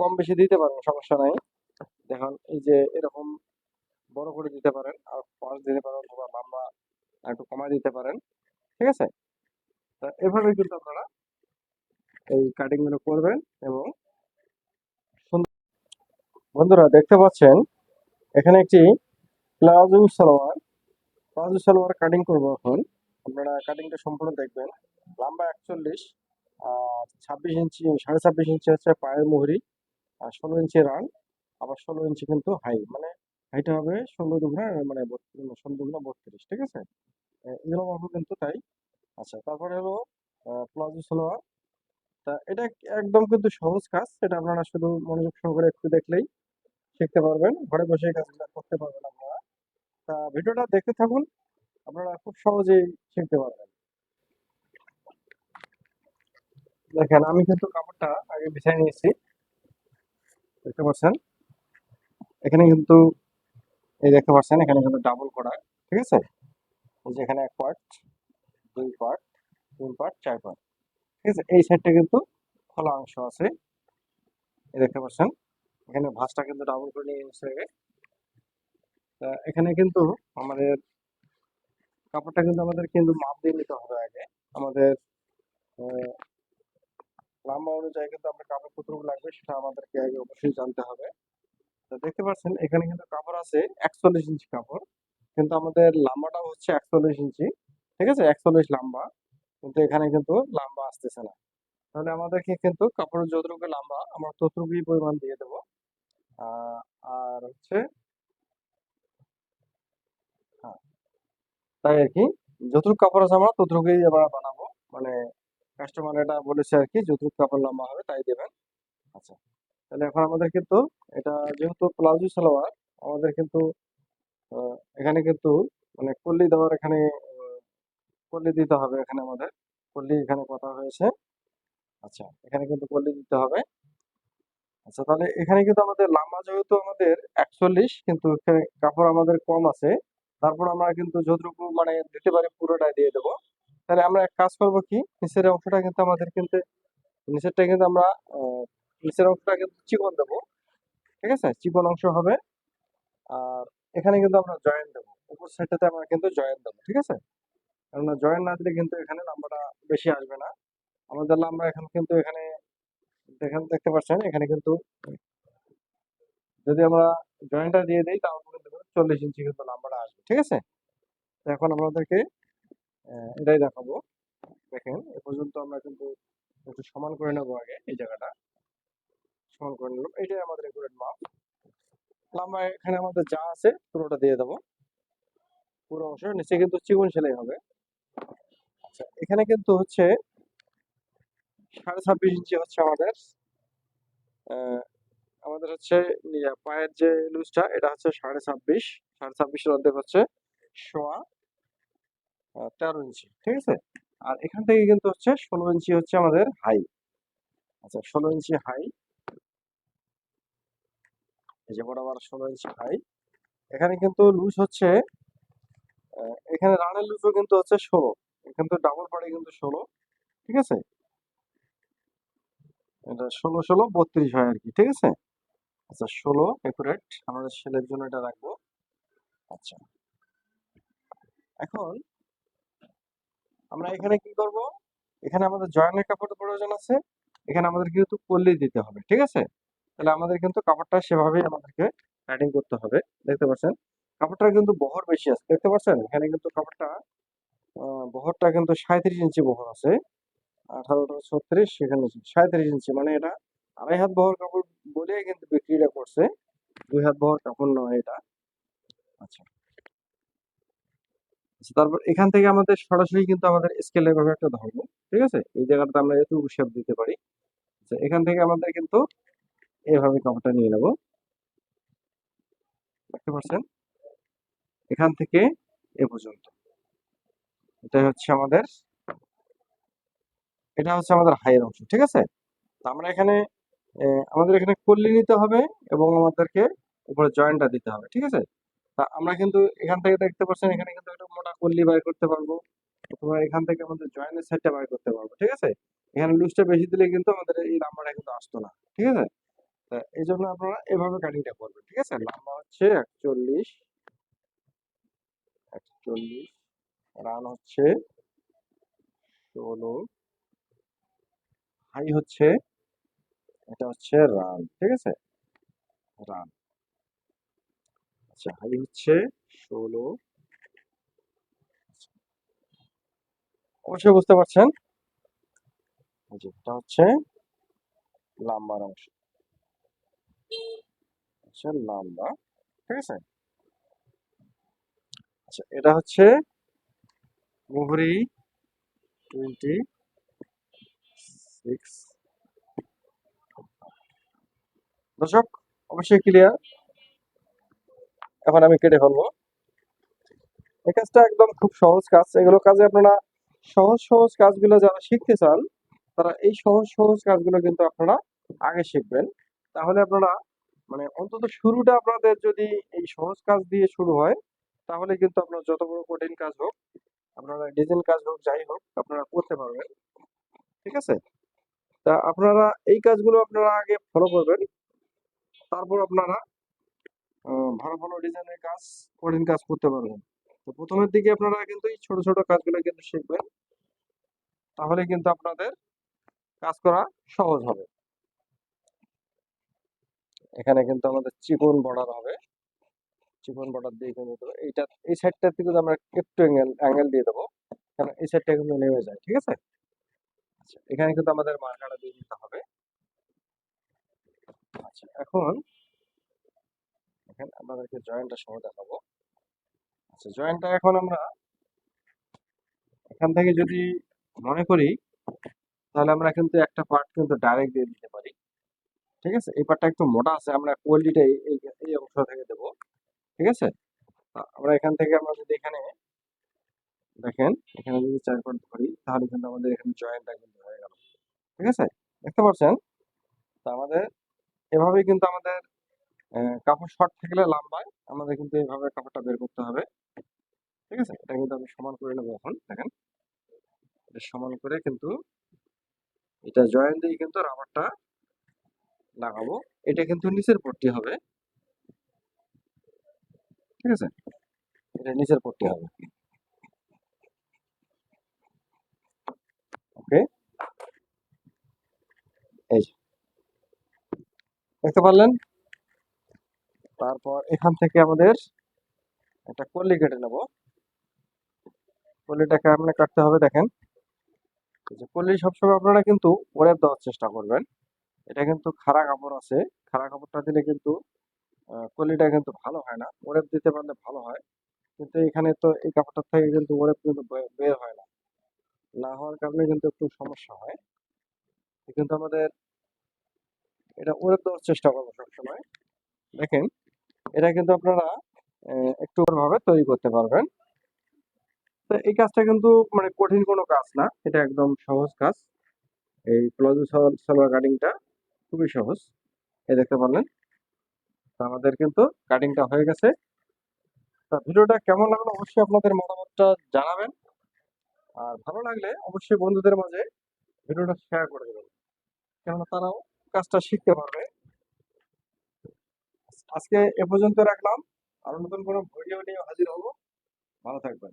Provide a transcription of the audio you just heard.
কম বেশি দিতে পারেন, সমস্যা নাই। দেখুন এই যে এরকম বড় করে দিতে পারেন, আর পাশ দিতে পারেন, অথবা লম্বা একটু কমায় দিতে পারেন। ঠিক আছে? তা এভাবে কিন্তু আপনারা এই কাটিং গুলো করবেন। এবং বন্ধুরা দেখতে পাচ্ছেন এখানে একটি প্লাজো সালোয়ার কাটিং করবো এখন। আপনারা কাটিংটা সম্পূর্ণ দেখবেন। লম্বা 41, আর 26 ইঞ্চি, 26.5 ইঞ্চি হচ্ছে পায়ের মুহুরি, আর 16 ইঞ্চি রান, আবার 16 ইঞ্চি কিন্তু হাই, মানে হাইটা হবে 16 দুগুণা, মানে 16 দুগুণা 32। ঠিক আছে? এগুলো মাপও কিন্তু তাই। আচ্ছা, তারপরে হলো প্লাজো সালোয়ার। তা এটা একদম কিন্তু সহজ কাজ, এটা আপনারা শুধু মনোযোগ সহকারে একটু দেখলেই শিখতে পারবেন, ঘরে বসে এই কাজগুলো করতে পারবেন আপনারা। তা ভিডিওটা দেখতে থাকুন, আপনারা খুব সহজেই শিখতে পারবেন। দেখেন আমি কিন্তু কাপড়টা আগে বিছাই নিয়েছি, দেখতে পাচ্ছেন। এখানে কিন্তু এই দেখতে পাচ্ছেন এখানে কিন্তু ডাবল করা। ঠিক আছে? এই যে এখানে 1 পার্ট, 2 পার্ট, 3 পার্ট, 4 পার্ট। ঠিক আছে? এই সাইডটা কিন্তু খোলা অংশ আছে, এই দেখতে পাচ্ছেন। এখানে ভাঁজটা কিন্তু ডাবল করে নিয়ে এসে এখানে কিন্তু আমাদের কাপড়টা কিন্তু আমাদের কিন্তু মাপ দিয়ে নিতে হবে আগে। আমাদের আহ, লম্বা অনুযায়ী কিন্তু আপনার কাপড় কতটুকু লাগবে সেটা আমাদেরকে আগে অবশ্যই জানতে হবে। তো দেখতে পাচ্ছেন এখানে কিন্তু কাপড় আছে 41 ইঞ্চি কাপড়, কিন্তু আমাদের লম্বাটাও হচ্ছে 41 ইঞ্চি। ঠিক আছে? 41 লম্বা, কিন্তু এখানে কিন্তু লম্বা আসতেছে না। তাহলে আমাদেরকে কিন্তু কাপড়ের যতটুকু লম্বা আমরা ততটুকুই পরিমাণ দিয়ে দেবো। আহ, আর হচ্ছে, হ্যাঁ, তাই আর কি, যতটুকু কাপড় আছে আমরা ততটুকুই আমরা বানাবো। মানে কাস্টমার এটা বলেছে আর কি, যতটুকু কাপড় লম্বা হবে তাই দেবেন। আচ্ছা, তাহলে এখন আমাদের কিন্তু এটা যেহেতু প্লাজো সালোয়ার, আমাদের কিন্তু এখানে কিন্তু মানে কলি দেওয়ার, এখানে কলি দিতে হবে এখানে আমাদের। কলি এখানে কথা হয়েছে। আচ্ছা, এখানে কিন্তু কলি দিতে হবে। আচ্ছা, তাহলে এখানে কিন্তু আমাদের লম্বা যেহেতু আমাদের 41, কিন্তু এখানে কাপড় আমাদের কম আছে, তারপর আমরা কিন্তু যতটুকু মানে দিতে পারি পুরোটাই দিয়ে দেবো। তাহলে আমরা এক কাজ করবো কি, নিচের অংশটা কিন্তু আমাদের কিন্তু, নিচেরটা কিন্তু আমরা আহ, নিচের অংশটা কিন্তু চিকন দেবো। ঠিক আছে? চিকন অংশ হবে। আর এখানে কিন্তু আমরা জয়েন দেবো, উপর সাইডটাতে আমরা কিন্তু জয়েন দেবো। ঠিক আছে? কেননা জয়েন না দিলে কিন্তু এখানে লম্বাটা বেশি আসবে না। আমাদের লম্বা এখন কিন্তু এখানে দেখেন, দেখতে পাচ্ছেন এখানে কিন্তু যদি আমরা জয়েন্টটা দিয়ে দিই তাহলে কিন্তু 40 ইঞ্চি কিন্তু লম্বাটা আসবে। ঠিক আছে? তো এখন আমাদেরকে এটাই দেখাবো। দেখেন এ পর্যন্ত আমরা কিন্তু একটু সমান করে নেবো আগে, এই জায়গাটা সমান করে নিলাম, এটাই আমাদের একুরেট মাপ। লম্বা এখানে আমাদের যা আছে পুরোটা দিয়ে দেবো, পুরো অংশ নিচে কিন্তু চিকন সেলাই হবে। আচ্ছা, এখানে কিন্তু হচ্ছে 26.5 ইঞ্চি হচ্ছে আমাদের আহ, আমাদের হচ্ছে পায়ের যে লুজটা, এটা হচ্ছে 26.5। 26.5-এর অর্ধেক হচ্ছে সোয়া 13 ইঞ্চি। ঠিক আছে? আর এখান থেকে কিন্তু হচ্ছে 16 ইঞ্চি হচ্ছে আমাদের হাই। আচ্ছা, 16 ইঞ্চি হাই, এই যে বরাবর 16 ইঞ্চি হাই। এখানে কিন্তু লুজ হচ্ছে এখানে রানের লুজও কিন্তু হচ্ছে 16, কিন্তু ডাবল পাড়ে কিন্তু 16। ঠিক আছে? এটা 16 16 32 হয় আর কি। ঠিক আছে? আচ্ছা, 16 একুরেট আমাদের সেলের জন্য এটা রাখবো। আচ্ছা, এখন আমরা এখানে কি করব, এখানে আমাদের জয়েনের কাপড়ের প্রয়োজন আছে, এখানে আমাদের কিন্তু কলি দিতে হবে। ঠিক আছে? তাহলে আমাদের কিন্তু কাপড়টা সেভাবেই আমাদেরকে কাটিং করতে হবে। দেখতে পাচ্ছেন কাপড়টা কিন্তু বহর বেশি আছে, দেখতে পাচ্ছেন এখানে কিন্তু কাপড়টা বহরটা কিন্তু 37 ইঞ্চি বহর আছে। 18টা 36, সেখানে 37 ইঞ্চি, মানে এটা 2.5 হাত বহর কাপড় বলে কিন্তু বিক্রিটা করছে, 2 হাত বহর কাপড় নয় এটা। আচ্ছা, আচ্ছা, তারপর এখান থেকে আমাদের সরাসরি কিন্তু আমাদের স্কেলের ভাবে একটা ধরবো। ঠিক আছে? এই জায়গাটা আমরা এটুকু শেপ দিতে পারি। আচ্ছা, এখান থেকে আমাদের কিন্তু এভাবে কাপড়টা নিয়ে নেবো। দেখতে পাচ্ছেন এখান থেকে এ পর্যন্ত, এটাই হচ্ছে আমাদের, এটা হচ্ছে আমাদের হাইয়ের অংশ। ঠিক আছে? তো আমরা এখানে আমাদের এখানে কলি নিতে হবে, এবং আমাদেরকে উপরে জয়েন্টটা দিতে হবে। ঠিক আছে? তা আমরা কিন্তু এখান থেকে দেখতে পাচ্ছেন এখানে কিন্তু একটা মোটা কলি বাইর করতে পারবো, অথবা এখান থেকে আমাদের জয়েন্টের সাইডটা বাইর করতে পারবো। ঠিক আছে? এখানে লুজটা বেশি দিলে কিন্তু আমাদের এই নাম্বারটা কিন্তু আসতো না। ঠিক আছে? তা এই জন্য আপনারা এভাবে কাটিংটা করবেন, ঠিক আছে? লম্বা হচ্ছে 41, রান হচ্ছে 16, হাই হচ্ছে, এটা হচ্ছে রান, ঠিক আছে? রান, আচ্ছা হাই হচ্ছে 16, অবশ্যই বুঝতে পারছেন। এই যে এটা হচ্ছে লাম্বার অংশ, হচ্ছে লাম্বা, ঠিক আছে? আচ্ছা এটা হচ্ছে মুহুরি 26। দর্শক অবশ্যই ক্লিয়ার। এখন আমি কেটে ফেলবো। এই কাজটা একদম খুব সহজ কাজ। এগুলো কাজে আপনারা সহজ সহজ কাজগুলো যারা শিখতে চান তারা এই সহজ সহজ কাজগুলো কিন্তু আপনারা আগে শিখবেন। তাহলে আপনারা মানে অন্তত শুরুটা আপনাদের যদি এই সহজ কাজ দিয়ে শুরু হয় তাহলে কিন্তু আপনার যত বড় কঠিন কাজ হোক, আপনারা ডিজাইন কাজ হোক যাই হোক আপনারা করতে পারবেন, ঠিক আছে? তা আপনারা এই কাজগুলো আপনারা আগে ফলো করবেন, তারপর আপনারা ভালো ভালো ডিজাইনের কাজ, কঠিন কাজ করতে পারবেন। তো প্রথমের দিকে আপনারা কিন্তু এই ছোট ছোট কাজগুলো কিন্তু শিখবেন, তাহলে কিন্তু আপনাদের কাজ করা সহজ হবে। এখানে কিন্তু আমাদের চিকন বর্ডার হবে, চিকন বর্ডার দিয়ে কিন্তু দেবো। এইটা এই সাইডটা থেকে আমরা একটু অ্যাঙ্গেল দিয়ে দেবো, কারণ এই সাইডটা কিন্তু নেমে যায়, ঠিক আছে? আচ্ছা এখানে কিন্তু আমাদের মার্কাটা দিয়ে দিতে হবে। আচ্ছা এখন এখানে আপনাদেরকে জয়েন্টটা সহ দেখাবো। আচ্ছা জয়েন্টটা এখন আমরা এখান থেকে যদি মনে করি তাহলে আমরা কিন্তু একটা পার্ট কিন্তু ডাইরেক্ট দিয়ে দিতে পারি, ঠিক আছে? এই পার্টটা একটু মোটা আছে, আমরা কোয়ালিটিটা এই এই অংশ থেকে দেবো, ঠিক আছে? আমরা এখান থেকে আমরা যদি এখানে দেখেন, এখানে যদি 4 পার্ট ধরি তাহলে কিন্তু আমাদের এখানে জয়েন্টটা কিন্তু হয়ে গেল, ঠিক আছে? দেখতে পাচ্ছেন? তো আমাদের এভাবেই কিন্তু আমাদের কাপড় শর্ট থাকলে লম্বায় আমাদের কিন্তু এইভাবে কাপড়টা বের করতে হবে, ঠিক আছে? এটা কিন্তু আমি সমান করে নেবো এখন, দেখেন এটা সমান করে কিন্তু এটা জয়েন্ট দিয়ে কিন্তু রাবারটা লাগাবো। এটা কিন্তু নিচের পট্টি হবে, ঠিক আছে? এটা নিচের পট্টি হবে, ওকে? এই যে, দেখতে পারলেন? তারপর এখান থেকে আমাদের একটা কলি কেটে নেব। কলিটাকে আমরা কাটতে হবে, দেখেন এই যে কলি সবসময় আপনারা কিন্তু ওরেপ দেওয়ার চেষ্টা করবেন। এটা কিন্তু খাড়া কাপড় আছে, খাড়া কাপড়টা দিলে কিন্তু কলিটা কিন্তু ভালো হয় না, ওরেপ দিতে পারলে ভালো হয়। কিন্তু এখানে তো এই কাপড়টার থেকে কিন্তু ওরেপ কিন্তু বের হয় না, না হওয়ার কারণে কিন্তু একটু সমস্যা হয়। কিন্তু আমাদের এটা ওরেপ দেওয়ার চেষ্টা করবো সবসময়। দেখেন এটা কিন্তু আপনারা একটু ভাবে তৈরি করতে পারবেন। তো এই কাজটা কিন্তু মানে কঠিন কোনো কাজ না, এটা একদম সহজ কাজ। এই প্লাজো সালোয়ার কাটিংটা খুবই সহজ, এই দেখতে পারলেন। তো আমাদের কিন্তু কাটিংটা হয়ে গেছে। তা ভিডিওটা কেমন লাগলো অবশ্যই আপনাদের মতামতটা জানাবেন, আর ভালো লাগলে অবশ্যই বন্ধুদের মাঝে ভিডিওটা শেয়ার করে দেবেন, কেননা তারাও কাজটা শিখতে পারবে। আজকে এ পর্যন্ত রাখলাম, আরো নতুন কোনো ভিডিও নিয়ে হাজির হবো। ভালো থাকবেন।